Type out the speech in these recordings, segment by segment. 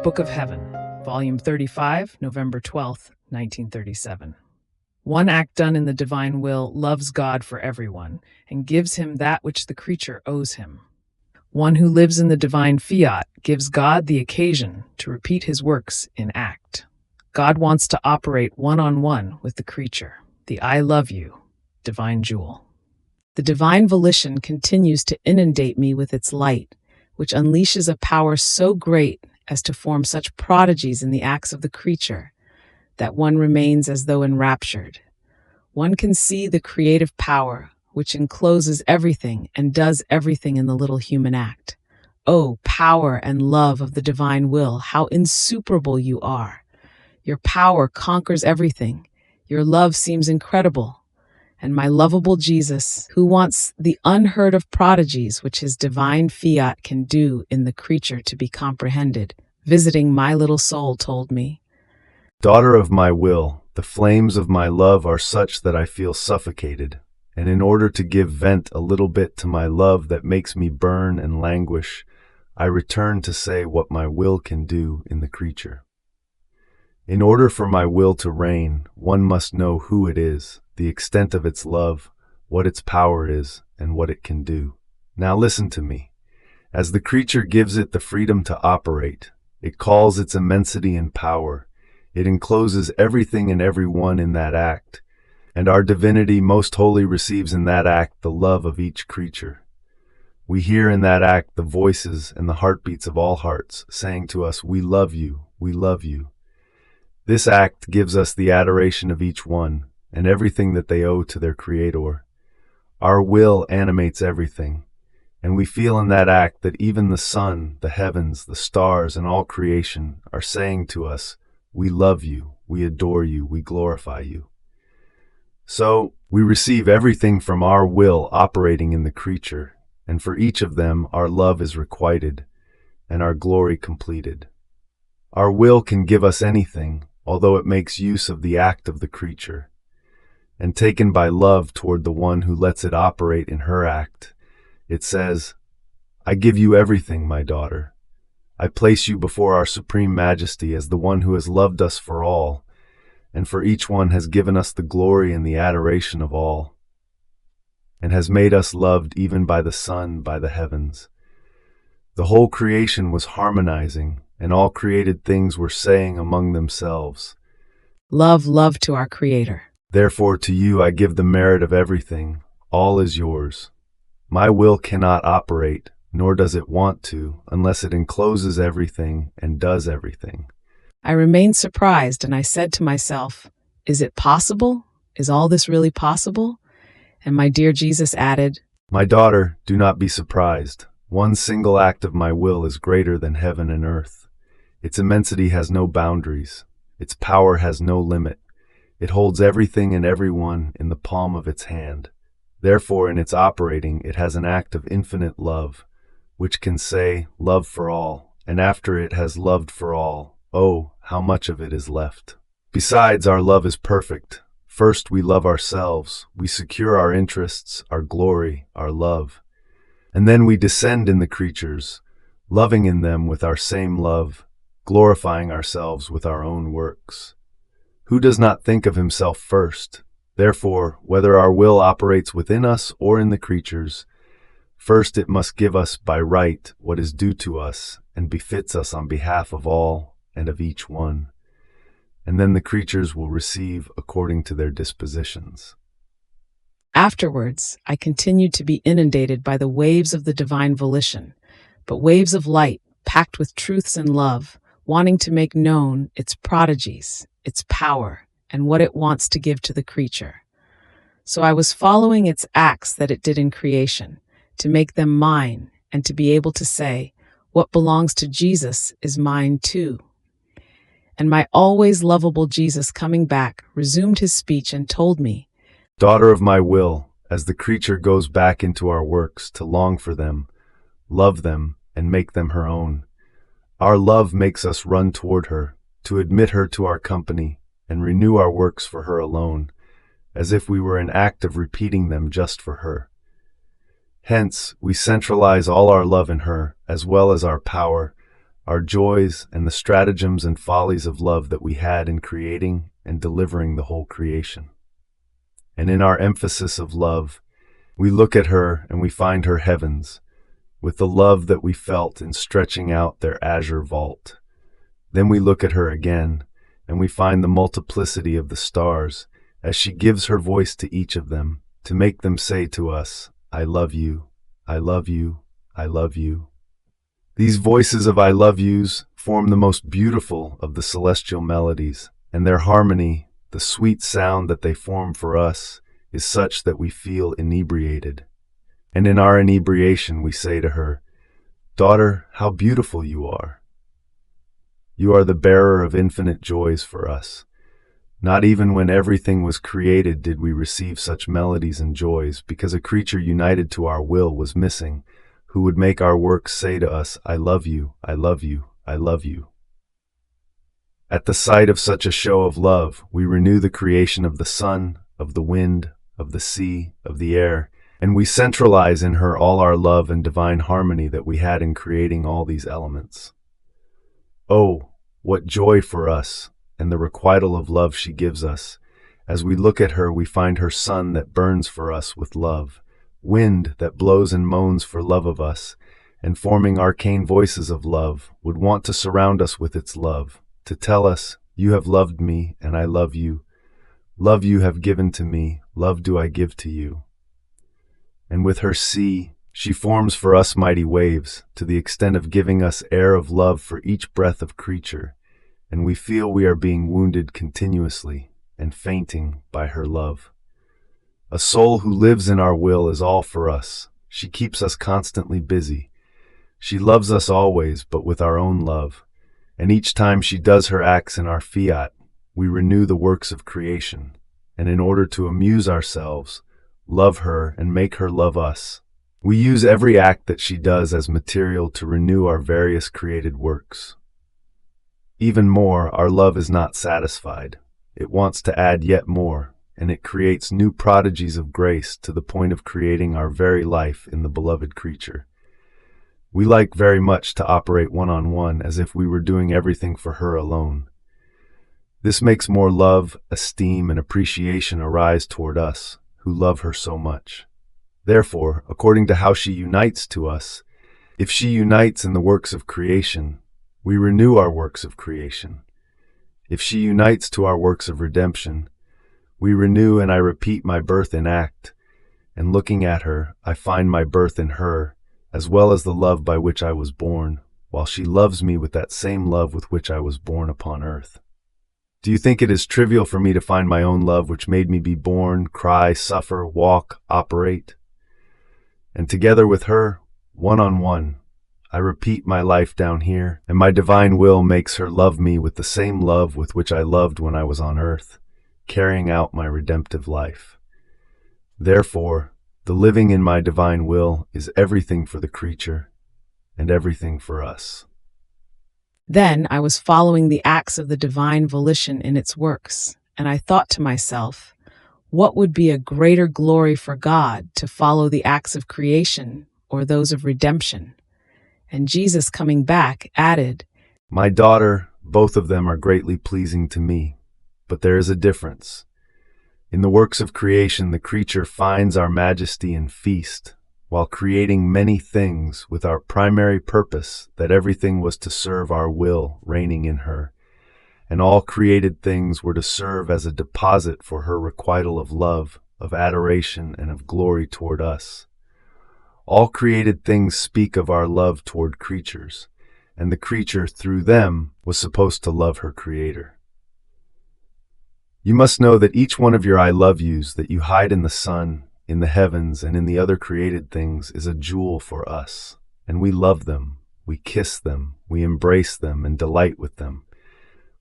Book of Heaven, Volume 35, November 12th, 1937. One act done in the divine will loves God for everyone and gives him that which the creature owes him. One who lives in the divine fiat gives God the occasion to repeat his works in act. God wants to operate one-on-one with the creature, the I love you, divine jewel. The divine volition continues to inundate me with its light, which unleashes a power so great as to form such prodigies in the acts of the creature that one remains as though enraptured. One can see the creative power which encloses everything and does everything in the little human act. Oh, power and love of the divine will, how insuperable you are! Your power conquers everything. Your love seems incredible. And my lovable Jesus, who wants the unheard of prodigies which his divine fiat can do in the creature to be comprehended, visiting my little soul, told me, "Daughter of my will, the flames of my love are such that I feel suffocated, and in order to give vent a little bit to my love that makes me burn and languish, I return to say what my will can do in the creature. In order for my will to reign, one must know who it is, the extent of its love, what its power is, and what it can do. Now listen to me. As the creature gives it the freedom to operate, it calls its immensity and power. It encloses everything and everyone in that act, and our divinity most holy receives in that act the love of each creature. We hear in that act the voices and the heartbeats of all hearts, saying to us, we love you, we love you. This act gives us the adoration of each one, and everything that they owe to their Creator. Our will animates everything, and we feel in that act that even the sun, the heavens, the stars, and all creation are saying to us, we love you, we adore you, we glorify you. So, we receive everything from our will operating in the creature, and for each of them our love is requited, and our glory completed. Our will can give us anything, although it makes use of the act of the creature, and taken by love toward the one who lets it operate in her act, it says, I give you everything, my daughter. I place you before our Supreme Majesty as the one who has loved us for all, and for each one has given us the glory and the adoration of all, and has made us loved even by the sun, by the heavens. The whole creation was harmonizing, and all created things were saying among themselves, love, love to our Creator. Therefore to you I give the merit of everything. All is yours. My will cannot operate, nor does it want to, unless it encloses everything and does everything. I remained surprised, and I said to myself, is it possible? Is all this really possible? And my dear Jesus added, My daughter, do not be surprised. One single act of my will is greater than heaven and earth. Its immensity has no boundaries. Its power has no limit. It holds everything and everyone in the palm of its hand. Therefore, in its operating, it has an act of infinite love, which can say, love for all, and after it has loved for all, oh, how much of it is left. Besides, our love is perfect. First, we love ourselves. We secure our interests, our glory, our love. And then we descend in the creatures, loving in them with our same love, glorifying ourselves with our own works. Who does not think of himself first? Therefore, whether our will operates within us or in the creatures, first it must give us by right what is due to us and befits us on behalf of all and of each one. And then the creatures will receive according to their dispositions. Afterwards, I continued to be inundated by the waves of the divine volition, but waves of light packed with truths and love, wanting to make known its prodigies, its power, and what it wants to give to the creature. So I was following its acts that it did in creation, to make them mine, and to be able to say, what belongs to Jesus is mine too. And my always lovable Jesus, coming back, resumed his speech and told me, Daughter of my will, as the creature goes back into our works to long for them, love them, and make them her own, our love makes us run toward her, to admit her to our company, and renew our works for her alone, as if we were in act of repeating them just for her. Hence, we centralize all our love in her, as well as our power, our joys, and the stratagems and follies of love that we had in creating and delivering the whole creation. And in our emphasis of love, we look at her and we find her heavens, with the love that we felt in stretching out their azure vault. Then we look at her again, and we find the multiplicity of the stars, as she gives her voice to each of them, to make them say to us, I love you, I love you, I love you. These voices of I love yous form the most beautiful of the celestial melodies, and their harmony, the sweet sound that they form for us, is such that we feel inebriated. And in our inebriation we say to her, Daughter, how beautiful you are. You are the bearer of infinite joys for us. Not even when everything was created did we receive such melodies and joys, because a creature united to our will was missing, who would make our works say to us, I love you, I love you, I love you. At the sight of such a show of love, we renew the creation of the sun, of the wind, of the sea, of the air, and we centralize in her all our love and divine harmony that we had in creating all these elements. Oh, what joy for us, and the requital of love she gives us. As we look at her, we find her sun that burns for us with love, wind that blows and moans for love of us, and forming arcane voices of love, would want to surround us with its love, to tell us, you have loved me, and I love you. Love you have given to me, love do I give to you. And with her sea, she forms for us mighty waves, to the extent of giving us air of love for each breath of creature, and we feel we are being wounded continuously and fainting by her love. A soul who lives in our will is all for us. She keeps us constantly busy. She loves us always, but with our own love, and each time she does her acts in our fiat, we renew the works of creation, and in order to amuse ourselves, love her and make her love us. We use every act that she does as material to renew our various created works. Even more, our love is not satisfied. It wants to add yet more, and it creates new prodigies of grace to the point of creating our very life in the beloved creature. We like very much to operate one-on-one as if we were doing everything for her alone. This makes more love, esteem, and appreciation arise toward us, who love her so much. Therefore, according to how she unites to us, if she unites in the works of creation, we renew our works of creation. If she unites to our works of redemption, we renew, and I repeat my birth in act, and looking at her, I find my birth in her, as well as the love by which I was born, while she loves me with that same love with which I was born upon earth. Do you think it is trivial for me to find my own love which made me be born, cry, suffer, walk, operate? And together with her, one-on-one, I repeat my life down here, and my divine will makes her love me with the same love with which I loved when I was on earth, carrying out my redemptive life. Therefore, the living in my divine will is everything for the creature and everything for us. Then I was following the acts of the divine volition in its works, and I thought to myself, what would be a greater glory for God to follow the acts of creation or those of redemption? And Jesus, coming back, added, My daughter, both of them are greatly pleasing to me, but there is a difference. In the works of creation, the creature finds our majesty and feast, while creating many things with our primary purpose that everything was to serve our will reigning in her, and all created things were to serve as a deposit for her requital of love, of adoration, and of glory toward us. All created things speak of our love toward creatures, and the creature, through them, was supposed to love her Creator. You must know that each one of your I love yous that you hide in the sun, in the heavens, and in the other created things is a jewel for us, and we love them, we kiss them, we embrace them, and delight with them.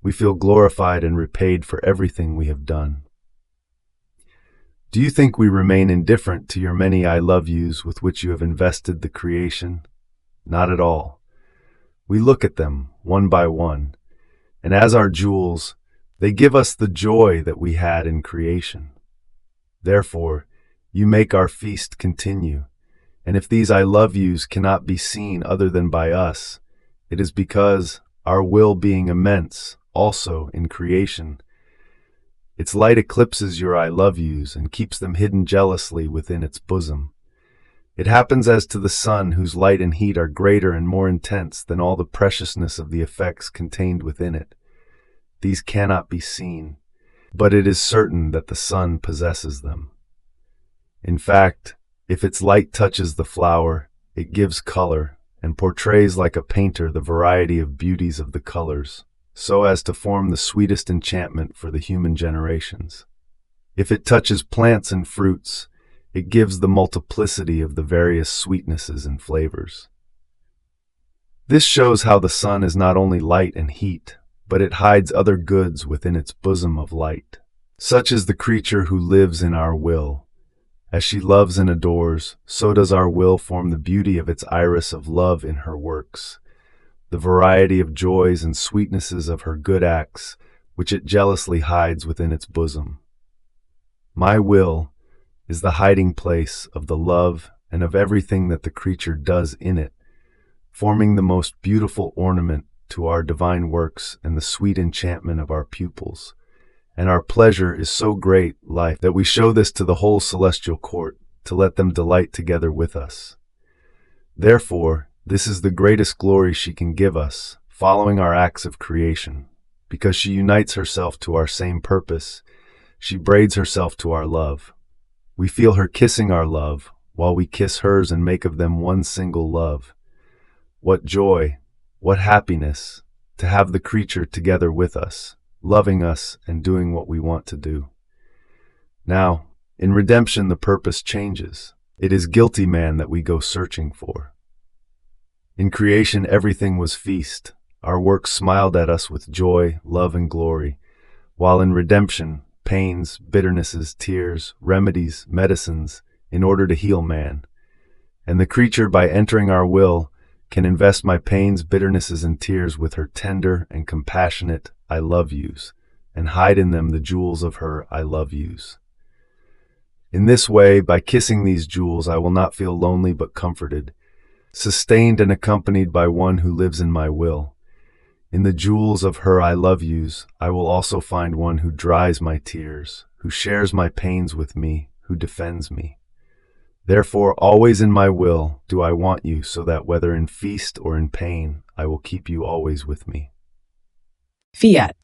We feel glorified and repaid for everything we have done. Do you think we remain indifferent to your many I love yous with which you have invested the creation? Not at all. We look at them, one by one, and as our jewels, they give us the joy that we had in creation. Therefore, you make our feast continue, and if these I love yous cannot be seen other than by us, It is because our will being immense, also in creation, its light eclipses your I love yous and keeps them hidden jealously within its bosom. It happens as to the sun, whose light and heat are greater and more intense than all the preciousness of the effects contained within it. These cannot be seen, but it is certain that the sun possesses them. In fact, if its light touches the flower, it gives color and portrays like a painter the variety of beauties of the colors, so as to form the sweetest enchantment for the human generations. If it touches plants and fruits, it gives the multiplicity of the various sweetnesses and flavors. This shows how the sun is not only light and heat, but it hides other goods within its bosom of light. Such is the creature who lives in our will. As she loves and adores, so does our will form the beauty of its iris of love in her works, the variety of joys and sweetnesses of her good acts, which it jealously hides within its bosom. My will is the hiding place of the love and of everything that the creature does in it, forming the most beautiful ornament to our divine works and the sweet enchantment of our pupils. And our pleasure is so great, life, that we show this to the whole celestial court, to let them delight together with us. Therefore, this is the greatest glory she can give us, following our acts of creation. Because she unites herself to our same purpose, she braids herself to our love. We feel her kissing our love, while we kiss hers and make of them one single love. What joy, what happiness, to have the creature together with us, loving us and doing what we want to do. Now, in redemption the purpose changes. It is guilty man that we go searching for. In creation everything was feast. Our works smiled at us with joy, love, and glory, while in redemption, pains, bitternesses, tears, remedies, medicines, in order to heal man. And the creature, by entering our will, can invest my pains, bitternesses, and tears with her tender and compassionate I love yous, and hide in them the jewels of her I love yous. In this way, by kissing these jewels, I will not feel lonely but comforted, sustained and accompanied by one who lives in my will. In the jewels of her I love yous, I will also find one who dries my tears, who shares my pains with me, who defends me. Therefore, always in my will do I want you, so that whether in feast or in pain, I will keep you always with me. Fiat.